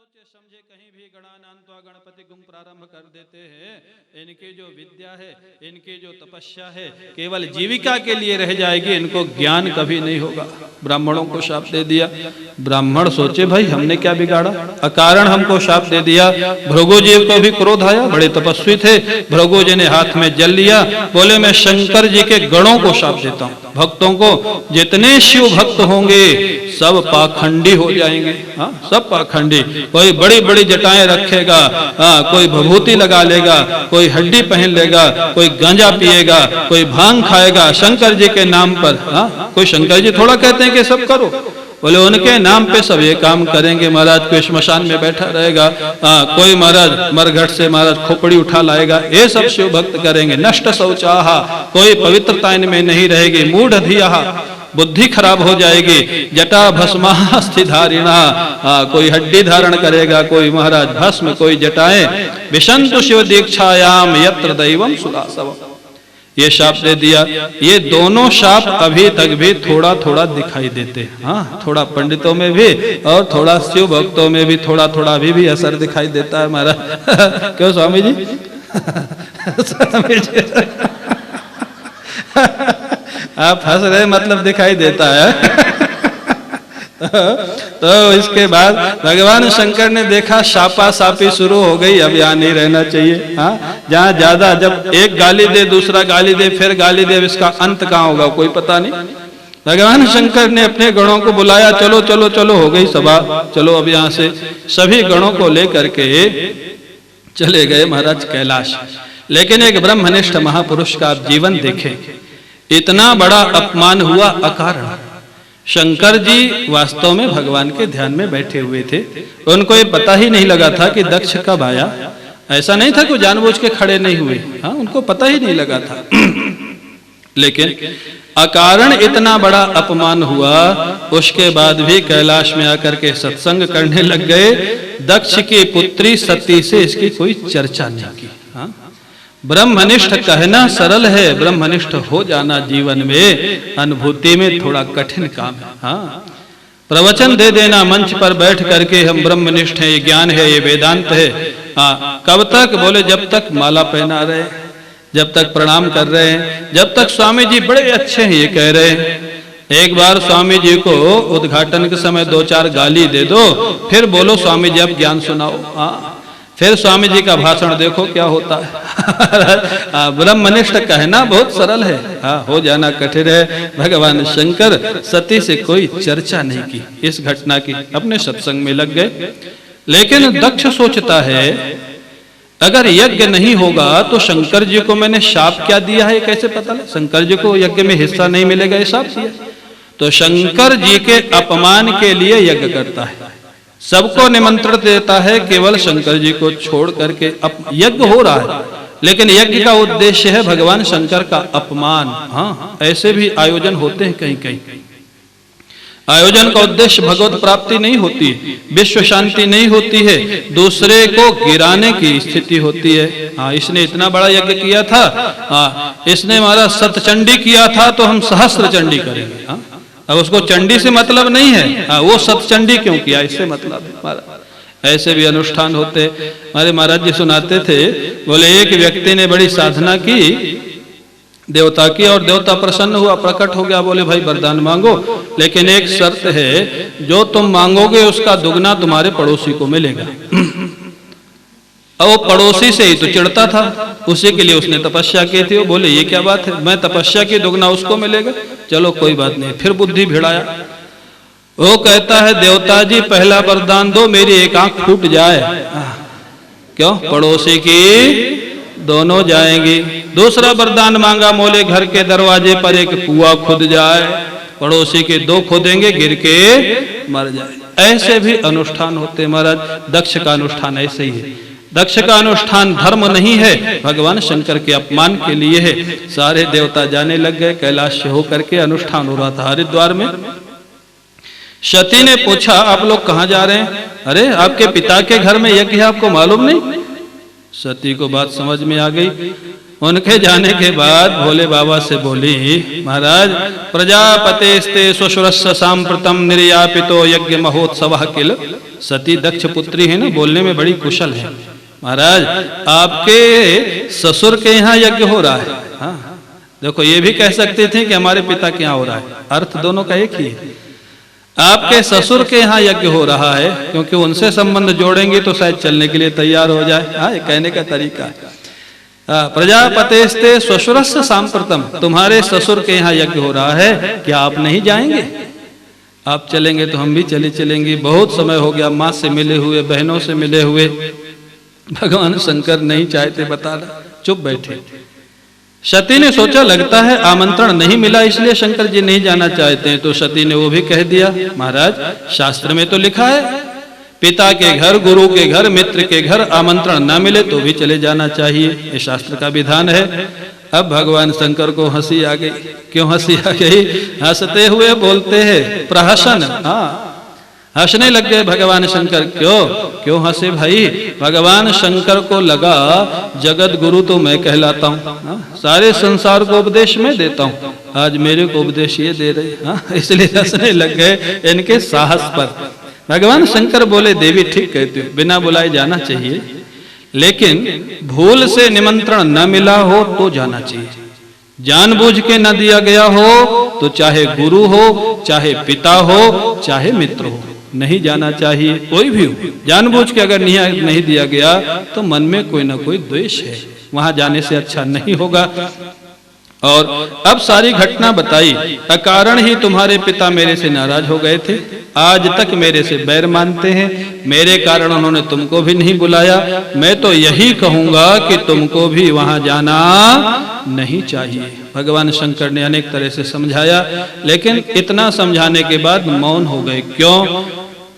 सोचे समझे कहीं भी गणानान्त्वा गणपति गुम प्रारंभ कर देते हैं। इनकी जो विद्या है, इनकी जो तपस्या है, केवल जीविका के लिए रह जाएगी, इनको ज्ञान कभी नहीं होगा। ब्राह्मणों को शाप दे दिया। ब्राह्मण सोचे भाई हमने क्या बिगाड़ा, अकारण हमको शाप दे दिया। भृगु जी को भी क्रोध आया, बड़े तपस्वी थे। भृगु जी ने हाथ में जल लिया, बोले मैं शंकर जी के गणों को शाप देता हूँ। भक्तों को, जितने शिव भक्त होंगे सब पाखंडी हो जाएंगे। हाँ, सब पाखंडी। कोई बड़ी बड़ी जटाएं रखेगा, कोई भभूति लगा लेगा, कोई हड्डी पहन लेगा, कोई गांजा पिएगा, कोई भांग खाएगा शंकर जी के नाम पर। हाँ, कोई शंकर जी थोड़ा कहते हैं कि सब करो, बोले उनके नाम पे सब ये काम करेंगे। महाराज कोई श्मशान में बैठा रहेगा, कोई महाराज मरघट से महाराज खोपड़ी उठा लाएगा, ये सब शिव भक्त करेंगे। नष्ट शौचाहा, कोई पवित्रता इनमें नहीं रहेगी। मूढ़ धियाहा, बुद्धि खराब हो जाएगी। जटा भस्मास्थिधारिणा, कोई हड्डी धारण करेगा, कोई महाराज भस्म, कोई जटाएं। विशंतु शिव दीक्षायाम यत्र दैवम सुदासव, ये शाप दे दिया। ये दोनों शाप अभी तक भी थोड़ा थोड़ा दिखाई देते हैं। हाँ, थोड़ा पंडितों में भी और थोड़ा शिव भक्तों में भी थोड़ा थोड़ा भी असर दिखाई देता है महाराज। क्यों स्वामी जी? स्वामी जी आप हंस रहे, मतलब दिखाई देता है। तो इसके बाद भगवान शंकर ने देखा शापा सापी शुरू हो गई, अब यहाँ नहीं रहना चाहिए। हाँ, जहाँ ज्यादा, जब एक गाली दे दूसरा गाली दे फिर गाली दे, इसका अंत कहाँ होगा कोई पता नहीं। भगवान शंकर ने अपने गणों को बुलाया, चलो चलो चलो, हो गई सभा, चलो अब यहाँ से। सभी गणों को लेकर के चले गए महाराज कैलाश। लेकिन एक ब्रह्मनिष्ठ महापुरुष का आप जीवन देखें, इतना बड़ा अपमान हुआ अकारण। शंकर जी वास्तव में भगवान के ध्यान में बैठे हुए थे, उनको ये पता ही नहीं लगा था कि दक्ष कब आया। ऐसा नहीं था कि जानबूझ के खड़े नहीं हुए, हाँ, उनको पता ही नहीं लगा था। लेकिन अकारण इतना बड़ा अपमान हुआ, उसके बाद भी कैलाश में आकर के सत्संग करने लग गए। दक्ष की पुत्री सती से इसकी कोई चर्चा नहीं की। हाँ, ब्रह्मनिष्ठ कहना सरल है, ब्रह्मनिष्ठ हो जाना जीवन में अनुभूति में थोड़ा कठिन काम है। हाँ, प्रवचन दे देना मंच पर बैठ करके हम ब्रह्मनिष्ठ हैं, ये ज्ञान है, ये वेदांत है। हाँ, कब तक? बोले जब तक माला पहना रहे, जब तक प्रणाम कर रहे हैं, जब तक स्वामी जी बड़े अच्छे हैं ये कह रहे हैं। एक बार स्वामी जी को उद्घाटन के समय 2-4 गाली दे दो, फिर बोलो स्वामी जी अब ज्ञान सुनाओ। हाँ, फिर स्वामी जी का भाषण देखो क्या होता है। ब्रह्मनिष्ठ कहना बहुत सरल है, हाँ, हो जाना कठिन है। भगवान शंकर सती से कोई चर्चा नहीं की, इस घटना की, अपने सत्संग में लग गए। लेकिन दक्ष सोचता है अगर यज्ञ नहीं होगा तो शंकर जी को मैंने शाप क्या दिया है कैसे पता लगे? शंकर जी को यज्ञ में हिस्सा नहीं मिलेगा, ये शाप दिया। तो शंकर जी के अपमान के लिए यज्ञ करता है, सबको निमंत्रण देता है, केवल शंकर जी को छोड़ करके। यज्ञ हो रहा है लेकिन यज्ञ का उद्देश्य है भगवान शंकर का अपमान। हाँ, ऐसे भी आयोजन होते हैं कहीं कहीं। आयोजन का उद्देश्य भगवत प्राप्ति नहीं होती, विश्व शांति नहीं होती है, दूसरे को गिराने की स्थिति होती है। हाँ, इसने इतना बड़ा यज्ञ किया था, हाँ, इसने हमारा सतचंडी किया था तो हम सहस्त्र चंडी करेंगे। हाँ, अब उसको चंडी से मतलब नहीं है, हाँ, वो सतचंडी क्यों किया इससे मतलब है। ऐसे भी अनुष्ठान होते। हमारे महाराज जी सुनाते थे, बोले एक व्यक्ति ने बड़ी साधना की देवता की और देवता प्रसन्न हुआ, प्रकट हो गया। बोले भाई वरदान मांगो, लेकिन एक शर्त है, जो तुम मांगोगे उसका दुगना तुम्हारे पड़ोसी को मिलेगा। वो पड़ोसी से ही तो चिढ़ता था, उसी के लिए उसने तपस्या की थी। वो बोले ये क्या बात है, मैं तपस्या की दुगना उसको मिलेगा, चलो कोई बात नहीं। फिर बुद्धि भिड़ाया, वो कहता है देवता जी पहला वरदान दो, मेरी एक आंख फूट जाए। क्यों? पड़ोसी की दोनों जाएंगी। दूसरा वरदान मांगा, मोले घर के दरवाजे पर एक कुआं खुद जाए, पड़ोसी के 2 खोदेंगे, गिर के मर जाए। ऐसे भी अनुष्ठान होते महाराज। दक्ष का अनुष्ठान ऐसे ही है। दक्ष का अनुष्ठान धर्म नहीं है, भगवान शंकर के अपमान के लिए है। सारे देवता जाने लग गए, कैलाश से होकर के अनुष्ठान हो रहा था हरिद्वार में। सती ने पूछा आप लोग कहाँ जा रहे हैं? अरे आपके पिता के घर में यज्ञ है, आपको मालूम नहीं? सती को बात समझ में आ गई। उनके जाने के बाद भोले बाबा से बोली, महाराज प्रजापतेस्ते स्वशुरस्य सांप्रतम निर्यापितो यज्ञ महोत्सव किल। सती दक्ष पुत्री है ना, बोलने में बड़ी कुशल है। महाराज आपके ससुर के यहाँ यज्ञ हो रहा है। हाँ देखो, ये भी कह सकते थे कि हमारे पिता के यहाँ हो रहा है, अर्थ दोनों का एक ही है। आपके ससुर के यहाँ यज्ञ हो रहा है, क्योंकि उनसे संबंध जोड़ेंगे तो शायद चलने के लिए तैयार हो जाए। हाँ, ये कहने का तरीका है। प्रजापतेस्ते स्वशुरस्य सांप्रतम, तुम्हारे ससुर के यहाँ यज्ञ हो रहा है, क्या आप नहीं जाएंगे? आप चलेंगे तो हम भी चलेंगे। बहुत समय हो गया माँ से मिले हुए, बहनों से मिले हुए। भगवान शंकर नहीं चाहते बताना, चुप बैठे। सती ने सोचा लगता है आमंत्रण नहीं मिला इसलिए शंकर जी नहीं जाना चाहते हैं। तो सती ने वो भी कह दिया, महाराज शास्त्र में तो लिखा है पिता के घर, गुरु के घर, मित्र के घर आमंत्रण ना मिले तो भी चले जाना चाहिए, ये शास्त्र का विधान है। अब भगवान शंकर को हंसी आ गई। क्यों हंसी आ गई? हंसते हुए बोलते हैं प्रहसन। हाँ, हंसने लग गए भगवान शंकर। क्यों हंसे भाई? भगवान शंकर को लगा जगत गुरु तो मैं कहलाता हूँ, सारे संसार को उपदेश में देता हूँ, आज मेरे को उपदेश ये दे रहे। इसलिए हंसने लग गए इनके साहस पर। भगवान शंकर बोले, देवी ठीक कहती हो, बिना बुलाए जाना चाहिए, लेकिन भूल से निमंत्रण न मिला हो तो जाना चाहिए। जानबूझ के न दिया गया हो तो चाहे गुरु हो, चाहे पिता हो, चाहे मित्र हो, नहीं जाना चाहिए। कोई भी हो, जानबूझ के अगर नहीं दिया गया तो मन में कोई ना कोई द्वेष है, वहां जाने से अच्छा नहीं होगा। और अब सारी घटना बताई। अकारण ही तुम्हारे पिता मेरे से नाराज हो गए थे, आज तक मेरे से बैर मानते हैं, मेरे कारण उन्होंने तुमको भी नहीं बुलाया। मैं तो यही कहूंगा कि तुमको भी वहां जाना नहीं चाहिए। भगवान शंकर ने अनेक तरह से समझाया, लेकिन इतना समझाने के बाद मौन हो गए। क्यों?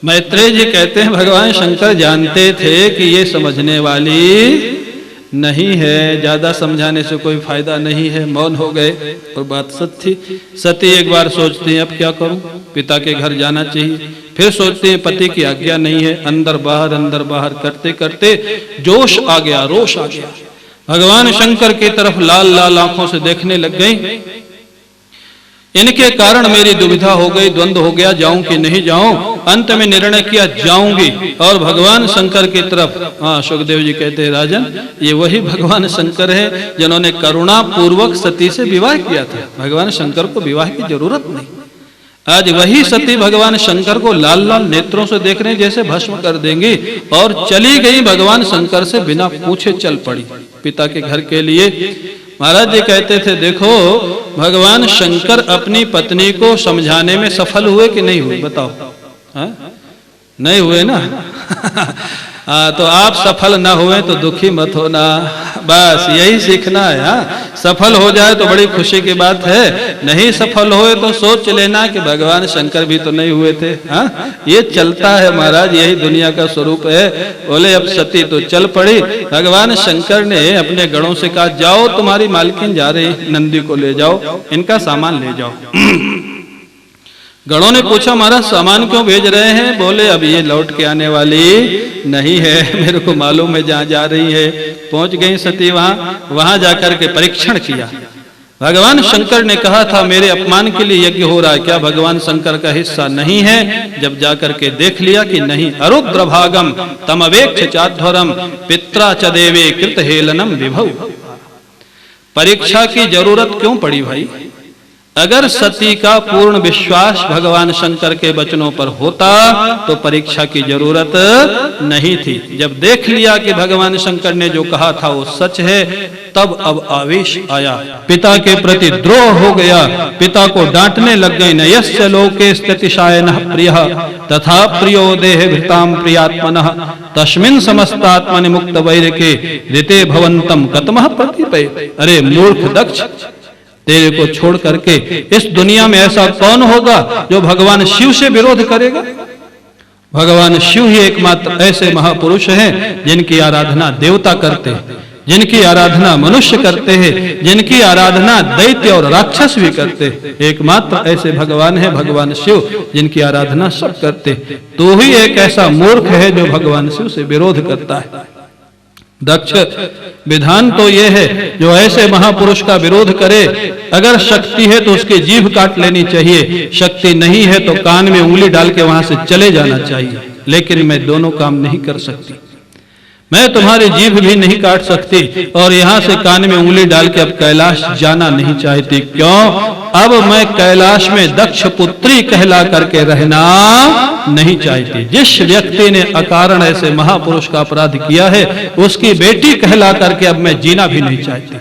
मैत्रेय जी कहते हैं भगवान शंकर जानते थे कि ये समझने वाली नहीं है, ज्यादा समझाने से कोई फायदा नहीं है, मौन हो गए। और बात सत्य थी। सती एक बार सोचती है अब क्या करूं, पिता के घर जाना चाहिए। फिर सोचते हैं पति की आज्ञा नहीं है, अंदर बाहर करते करते जोश आ गया, रोष आ गया। भगवान शंकर की तरफ लाल लाल आंखों से देखने लग गई। इनके कारण मेरी दुविधा हो गई, द्वंद्व हो गया, जाऊं कि नहीं जाऊं। अंत में निर्णय किया जाऊंगी। और भगवान शंकर की तरफ, हाँ सुखदेव जी कहते हैं राजन, ये वही भगवान शंकर है जिन्होंने करुणा पूर्वक सती से विवाह किया था। भगवान शंकर को विवाह की जरूरत नहीं। आज वही सती भगवान शंकर को लाल लाल नेत्रों से देख रहे जैसे भस्म कर देंगी, और चली गई भगवान शंकर से बिना पूछे चल पड़ी पिता के घर के लिए। महाराज जी कहते थे देखो भगवान शंकर अपनी पत्नी को समझाने में सफल हुए कि नहीं हुए? बताओ। हाँ? नहीं हुए ना। तो आप सफल ना हुए तो दुखी मत होना, बस यही सीखना है। हाँ? सफल हो जाए तो बड़ी खुशी की बात है, नहीं सफल हुए तो सोच लेना कि भगवान शंकर भी तो नहीं हुए थे। हाँ? ये चलता है महाराज, यही दुनिया का स्वरूप है। बोले अब सती तो चल पड़ी। भगवान शंकर ने अपने गणों से कहा जाओ तुम्हारी मालकिन जा रही, नंदी को ले जाओ, इनका सामान ले जाओ। गणों ने पूछा महाराज सामान क्यों भेज रहे हैं? बोले अब ये लौट के आने वाली नहीं है, मेरे को मालूम है जहाँ जा रही है। पहुंच गई सती वहां जाकर के परीक्षण किया। भगवान शंकर ने कहा था मेरे अपमान के लिए यज्ञ हो रहा है, क्या भगवान शंकर का हिस्सा नहीं है? जब जाकर के देख लिया कि नहीं। अरुद्र भागम तमवेक्ष चाध्वरम पित्रा च देवे कृत हेलनम विभव। परीक्षा की जरूरत क्यों पड़ी भाई? अगर सती का पूर्ण विश्वास भगवान शंकर के वचनों पर होता तो परीक्षा की जरूरत नहीं थी। जब देख लिया कि भगवान शंकर ने जो कहा था वो सच है, तब अब आवेश आया, पिता के प्रति द्रोह हो गया। पिता को डांटने लग गई। नयस्य लोके स्थितिशायनः प्रियः तथा प्रियो देह भृताम प्रियात्मनः तस्मिन् समस्तात्मनि मुक्त वैरके ऋते भवन्तम कतमः प्रतिपय। अरे मूर्ख दक्ष, तेरे को छोड़ करके इस दुनिया में ऐसा कौन होगा जो भगवान शिव से विरोध करेगा? भगवान शिव ही एकमात्र ऐसे महापुरुष हैं जिनकी आराधना देवता करते हैं, जिनकी आराधना मनुष्य करते हैं, जिनकी आराधना दैत्य और राक्षस भी करते हैं। एकमात्र ऐसे भगवान है भगवान शिव जिनकी आराधना सब करते। तो ही एक ऐसा मूर्ख है जो भगवान शिव से विरोध करता है। दक्ष, विधान तो ये है जो ऐसे महापुरुष का विरोध करे, अगर शक्ति है तो उसकी जीभ काट लेनी चाहिए, शक्ति नहीं है तो कान में उंगली डाल के वहां से चले जाना चाहिए। लेकिन मैं दोनों काम नहीं कर सकती, मैं तुम्हारी जीभ भी नहीं काट सकती और यहां से कान में उंगली डाल के अब कैलाश जाना नहीं चाहती। क्यों? अब मैं कैलाश में दक्ष पुत्री कहला करके रहना नहीं चाहती। जिस व्यक्ति ने अकारण ऐसे महापुरुष का अपराध किया है उसकी बेटी कहला करके अब मैं जीना भी नहीं चाहती।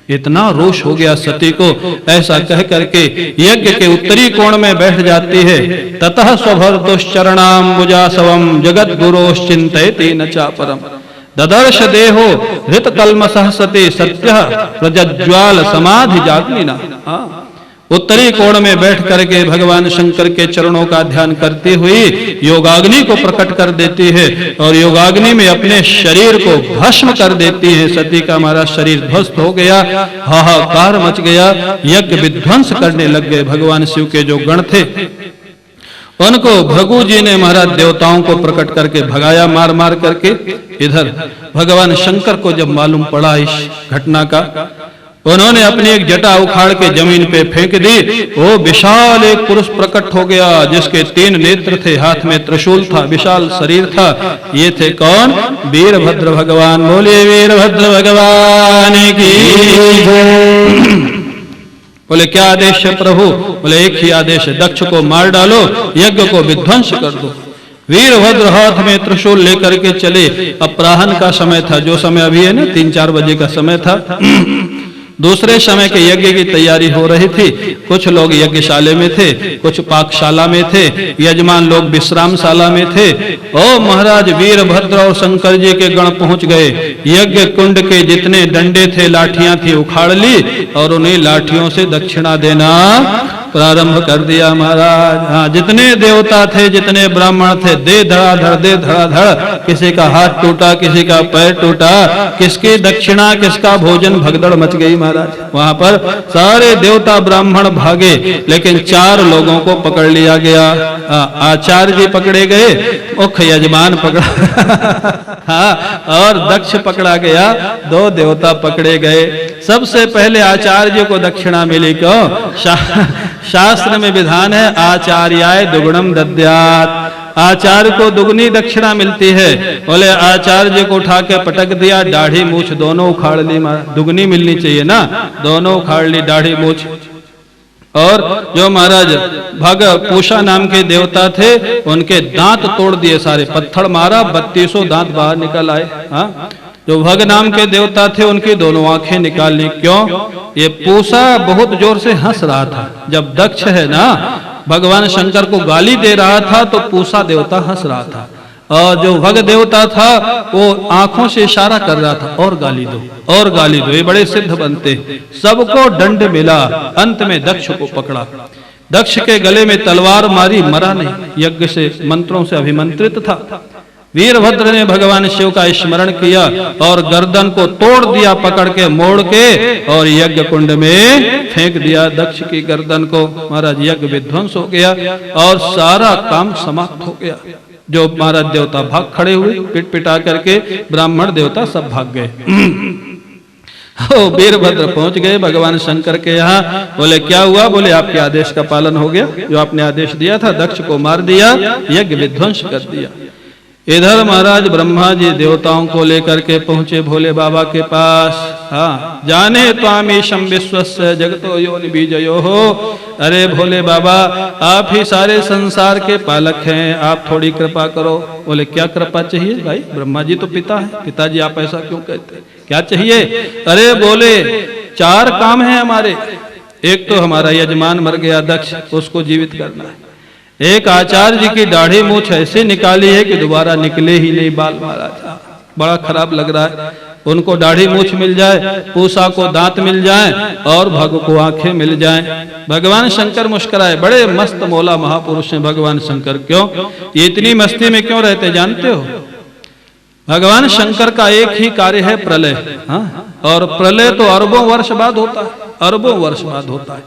इतना रोष हो गया सती को, ऐसा कह करके यज्ञ के उत्तरी कोण में बैठ जाती है। ततः स्वभर्तुश्चरणाम्बुजासवम् जगत गुरोश्चिन्तयति न चापरम ददर्श देहो हृत कल्मषः सती सत्यः प्रज्ज्वाल समाधि जाग्निना। उत्तरी कोण में बैठ करके भगवान शंकर के चरणों का ध्यान करती हुई योगाग्नि को प्रकट कर देती है और योगाग्नि में अपने शरीर को भस्म कर देती है। सती का हमारा शरीर ध्वस्त हो गया, हाहाकार मच गया, यज्ञ विध्वंस करने लग गए। भगवान शिव के जो गण थे उनको भृगु जी ने महाराज देवताओं को प्रकट करके भगाया मार मार करके। इधर भगवान शंकर को जब मालूम पड़ा इस घटना का, उन्होंने अपनी एक जटा उखाड़ के जमीन पे फेंक दी। वो विशाल एक पुरुष प्रकट हो गया जिसके 3 नेत्र थे, हाथ में त्रिशूल था, विशाल शरीर था। ये थे कौन? वीरभद्र भगवान। बोलिए वीरभद्र भगवान की। बोले क्या आदेश है प्रभु? बोले एक ही आदेश है, दक्ष को मार डालो, यज्ञ को विध्वंस कर दो। वीरभद्र हाथ में त्रिशूल लेकर के चले। अपराह्न का समय था, जो समय अभी है ना 3-4 बजे का समय था। दूसरे समय के यज्ञ की तैयारी हो रही थी। कुछ लोग यज्ञशाला में थे, कुछ पाकशाला में थे, यजमान लोग विश्रामशाला में थे। ओ महाराज वीरभद्र और शंकर जी के गण पहुंच गए। यज्ञ कुंड के जितने डंडे थे, लाठियां थी, उखाड़ ली और उन्हें लाठियों से दक्षिणा देना प्रारंभ कर दिया महाराज। हाँ, जितने देवता थे, जितने ब्राह्मण थे, दे धड़ाधड़, किसी का हाथ टूटा, किसी का पैर टूटा, किसकी दक्षिणा, किसका भोजन, भगदड़ मच गई महाराज। वहां पर सारे देवता ब्राह्मण भागे, लेकिन 4 लोगों को पकड़ लिया गया। आचार्य जी पकड़े गए, मुख्य यजमान पकड़ा हाँ, और दक्ष पकड़ा गया, 2 देवता पकड़े गए। सबसे पहले आचार्य को दक्षिणा मिली। क्यों? शास्त्र में विधान है आचार्याय दुगुणम दद्यात्, आचार्य को दुगनी दक्षिणा मिलती है। बोले आचार्य को उठा के पटक दिया, दाढ़ी मूछ दोनों उखाड़ ली। दुगनी मिलनी चाहिए ना, दोनों उखाड़ ली, दाढ़ी मूछ। और जो महाराज भग पूषा नाम के देवता थे उनके दांत तोड़ दिए सारे, पत्थर मारा, 3200 दांत बाहर निकल आए। हाँ, जो भग नाम के देवता थे उनकी दोनों आंखें निकाल ली। क्यों? ये पूषा बहुत जोर से हंस रहा था। जब दक्ष है ना भगवान शंकर को गाली दे रहा था तो पूषा देवता हंस रहा था, और जो भग देवता था वो आंखों से इशारा कर रहा था, और गाली दो, और गाली दो। ये बड़े सिद्ध बनते। सबको दंड मिला, अंत में दक्ष को पकड़ा। दक्ष के गले में तलवार मारी, मरा नहीं, यज्ञ से मंत्रों से अभिमंत्रित था। वीरभद्र ने भगवान शिव का स्मरण किया और गर्दन को तोड़ दिया, पकड़ के मोड़ के, और यज्ञ कुंड में फेंक दिया दक्ष की गर्दन को। महाराज यज्ञ विध्वंस हो गया और सारा काम समाप्त हो गया। जो महाराज देवता भाग खड़े हुए, पिट पिटा करके ब्राह्मण देवता सब भाग गए। वीरभद्र पहुंच गए भगवान शंकर के यहाँ। बोले क्या हुआ? बोले आपके आदेश का पालन हो गया, जो आपने आदेश दिया था, दक्ष को मार दिया, यज्ञ विध्वंस कर दिया। इधर महाराज ब्रह्मा जी देवताओं को लेकर के पहुंचे भोले बाबा के पास। हाँ, जाने त्वामीशं विश्वस्य जगतो योनि बीजयो हो। अरे भोले बाबा, आप ही सारे संसार के पालक हैं, आप थोड़ी कृपा करो। बोले क्या कृपा चाहिए भाई? ब्रह्मा जी तो पिता है, पिताजी आप ऐसा क्यों कहते हैं, क्या चाहिए? अरे बोले 4 काम है हमारे। एक तो हमारा यजमान मर गया दक्ष, उसको जीवित करना है। एक आचार्य जी की दाढ़ी मूछ ऐसे निकाली है कि दोबारा निकले ही नहीं बाल महाराज, बड़ा खराब लग रहा है। उनको दाढ़ी मूछ मिल जाए, पूषा को दांत मिल जाए और भग को आंखें मिल जाएं। भगवान शंकर मुस्कुराए। बड़े मस्त मौला महापुरुष हैं भगवान शंकर। क्यों? ये इतनी मस्ती में क्यों रहते जानते हो? भगवान शंकर का एक ही कार्य है, प्रलय। हाँ, और प्रलय तो अरबों वर्ष बाद होता है, अरबों वर्ष बाद होता है।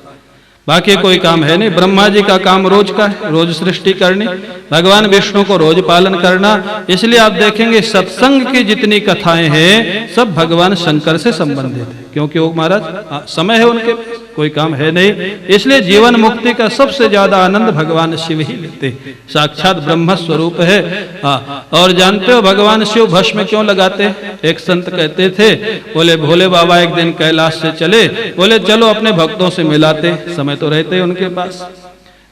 बाकी कोई काम है नहीं। ब्रह्मा जी का काम रोज का है, रोज सृष्टि करनी, भगवान विष्णु को रोज पालन करना। इसलिए आप देखेंगे सत्संग की जितनी कथाएं हैं सब भगवान शंकर से संबंधित है, क्योंकि वो महाराज समय है उनके, कोई काम है नहीं। इसलिए जीवन मुक्ति का सबसे ज्यादा आनंद भगवान शिव ही लेते, साक्षात ब्रह्म स्वरूप है। और जानते हो भगवान शिव भस्म क्यों लगाते? एक संत कहते थे, बोले भोले बाबा एक दिन कैलाश से चले, बोले चलो अपने भक्तों से मिलाते, समय तो रहते उनके पास।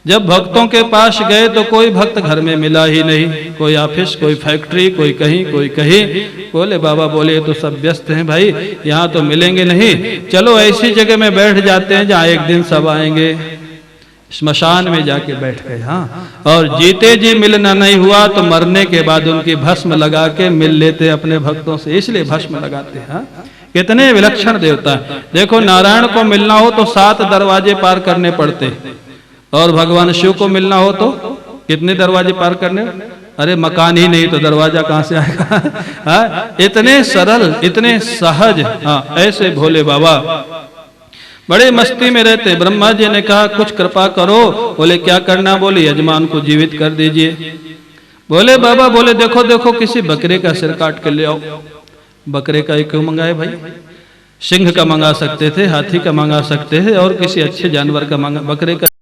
जब भक्तों के पास गए तो कोई भक्त घर में मिला ही नहीं, कोई ऑफिस, कोई फैक्ट्री, कोई कहीं कोई कहीं। बोले बाबा बोले तो सब व्यस्त हैं भाई, यहाँ तो मिलेंगे नहीं, चलो ऐसी जगह में बैठ जाते हैं जहाँ एक दिन सब आएंगे। श्मशान में जाके बैठ गए। हाँ, और जीते जी मिलना नहीं हुआ तो मरने के बाद उनकी भस्म लगा के मिल लेते अपने भक्तों से, इसलिए भस्म लगाते हैं। हाँ? कितने विलक्षण देवता। देखो नारायण को मिलना हो तो 7 दरवाजे पार करने पड़ते, और भगवान शिव को मिलना हो तो कितने दरवाजे पार करने? अरे मकान ही नहीं तो दरवाजा कहां से आएगा? हाँ? इतने सरल, इतने सहज। हाँ, ऐसे भोले बाबा बड़े मस्ती में रहते। ब्रह्मा जी ने कहा कुछ कृपा करो। बोले क्या करना? बोले यजमान को जीवित कर दीजिए। बोले बाबा बोले देखो देखो किसी बकरे का सिर काट के ले आओ। बकरे का क्यों मंगाए भाई? सिंह का मंगा सकते थे, हाथी का मंगा सकते थे, और किसी अच्छे जानवर का मंगा, बकरे का